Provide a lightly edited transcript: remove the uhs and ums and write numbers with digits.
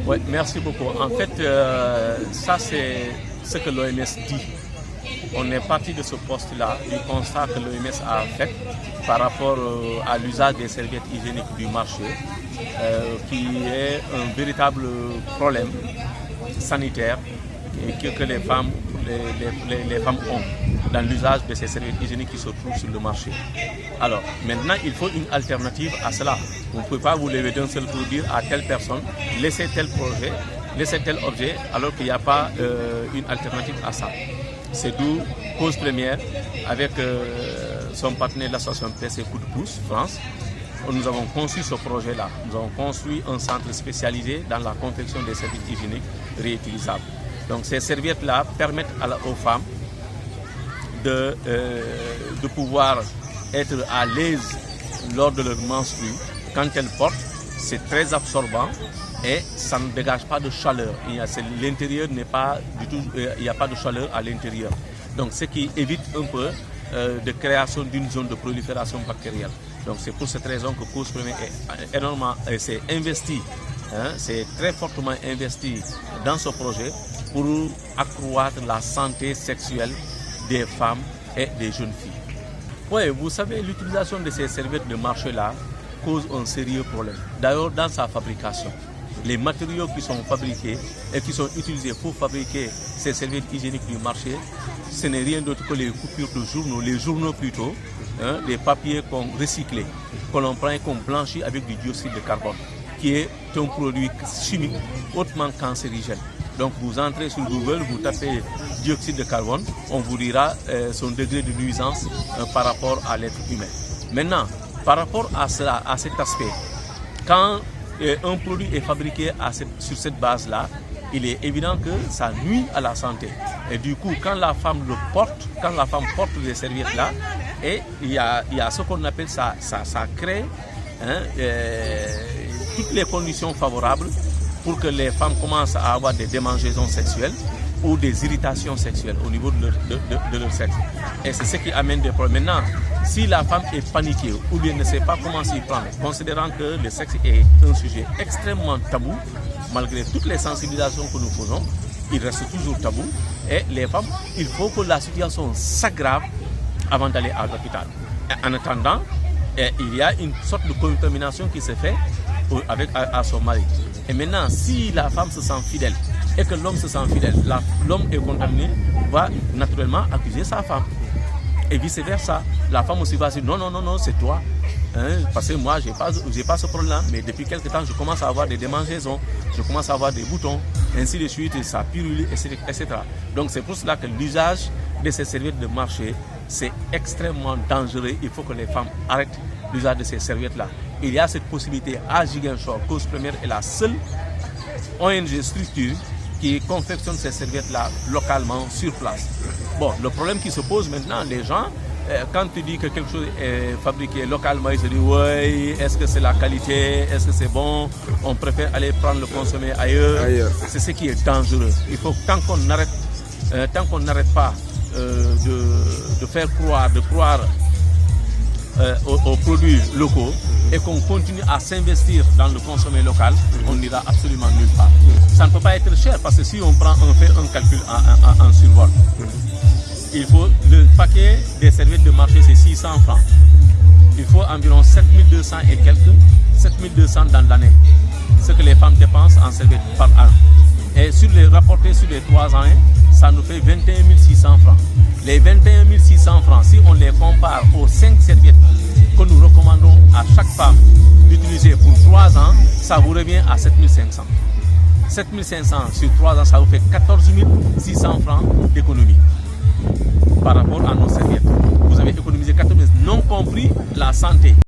Oui, merci beaucoup. En fait, ça c'est ce que l'OMS dit. On est parti de ce poste-là, du constat que l'OMS a fait par rapport à l'usage des serviettes hygiéniques du marché, qui est un véritable problème sanitaire que les femmes ont dans l'usage de ces serviettes hygiéniques qui se trouvent sur le marché. Alors, maintenant, il faut une alternative à cela. Vous ne pouvez pas vous lever d'un seul pour dire à telle personne, laissez tel projet, laissez tel objet, alors qu'il n'y a pas une alternative à ça. C'est d'où Cause Première, avec son partenaire de l'association PC Coup de Pouce, France, nous avons conçu ce projet-là. Nous avons construit un centre spécialisé dans la confection des serviettes hygiéniques réutilisables. Donc ces serviettes-là permettent aux femmes de pouvoir être à l'aise lors de leur menstru. Quand elles portent, c'est très absorbant et ça ne dégage pas de chaleur. L'intérieur n'est pas du tout, il n'y a pas de chaleur à l'intérieur. Donc ce qui évite un peu de création d'une zone de prolifération bactérienne. Donc c'est pour cette raison que Cause Première est énormément s'est investi, c'est très fortement investi dans ce projet pour accroître la santé sexuelle des femmes et des jeunes filles. Oui, vous savez, l'utilisation de ces serviettes de marché-là cause un sérieux problème. D'ailleurs, dans sa fabrication, les matériaux qui sont fabriqués et qui sont utilisés pour fabriquer ces serviettes hygiéniques du marché, ce n'est rien d'autre que les coupures de journaux, les journaux plutôt, les papiers qu'on recycle, que l'on prend et qu'on blanchit avec du dioxyde de carbone, qui est un produit chimique hautement cancérigène. Donc vous entrez sur Google, vous tapez dioxyde de carbone, on vous dira son degré de nuisance par rapport à l'être humain. Maintenant, par rapport à cela, à cet aspect, quand un produit est fabriqué sur cette base-là, il est évident que ça nuit à la santé. Et du coup, quand la femme porte les serviettes-là, et il y a ce qu'on appelle ça crée toutes les conditions favorables pour que les femmes commencent à avoir des démangeaisons sexuelles ou des irritations sexuelles au niveau de leur sexe. Et c'est ce qui amène des problèmes. Maintenant, si la femme est paniquée ou bien ne sait pas comment s'y prendre, considérant que le sexe est un sujet extrêmement tabou, malgré toutes les sensibilisations que nous faisons, il reste toujours tabou. Et les femmes, il faut que la situation s'aggrave avant d'aller à l'hôpital. En attendant, il y a une sorte de contamination qui se fait à son mari. Et maintenant, si la femme se sent fidèle et que l'homme se sent fidèle, l'homme est contaminé, va naturellement accuser sa femme. Et vice-versa. La femme aussi va dire non, c'est toi. Parce que moi, je n'ai pas ce problème-là. Mais depuis quelque temps, je commence à avoir des démangeaisons, je commence à avoir des boutons, ainsi de suite, ça purule, etc. Donc c'est pour cela que l'usage de ces serviettes de marché, c'est extrêmement dangereux. Il faut que les femmes arrêtent l'usage de ces serviettes-là. Il y a cette possibilité à Ziguinchor. Cause Première est la seule ONG structure qui confectionne ces serviettes-là localement, sur place. Bon, le problème qui se pose maintenant, les gens, quand tu dis que quelque chose est fabriqué localement, ils se disent oui, est-ce que c'est la qualité, est-ce que c'est bon, on préfère aller prendre le consommer ailleurs. C'est ce qui est dangereux. Il faut, tant qu'on n'arrête pas de faire croire, aux produits locaux et qu'on continue à s'investir dans le consommé local, on n'ira absolument nulle part. Ça ne peut pas être cher parce que si on fait un calcul en survol, il faut le paquet des serviettes de marché, c'est 600 francs. Il faut environ 7200 et quelques, 7200 dans l'année, ce que les femmes dépensent en serviettes par an. Et rapporté sur les 3 ans, ça nous fait 21 600 francs. Les 21 600 francs, si on les compare aux 5 serviettes que nous recommandons à chaque femme d'utiliser pour 3 ans, ça vous revient à 7 500. 7 500 sur 3 ans, ça vous fait 14 600 francs d'économie par rapport à nos serviettes. Vous avez économisé 14 000, non compris la santé.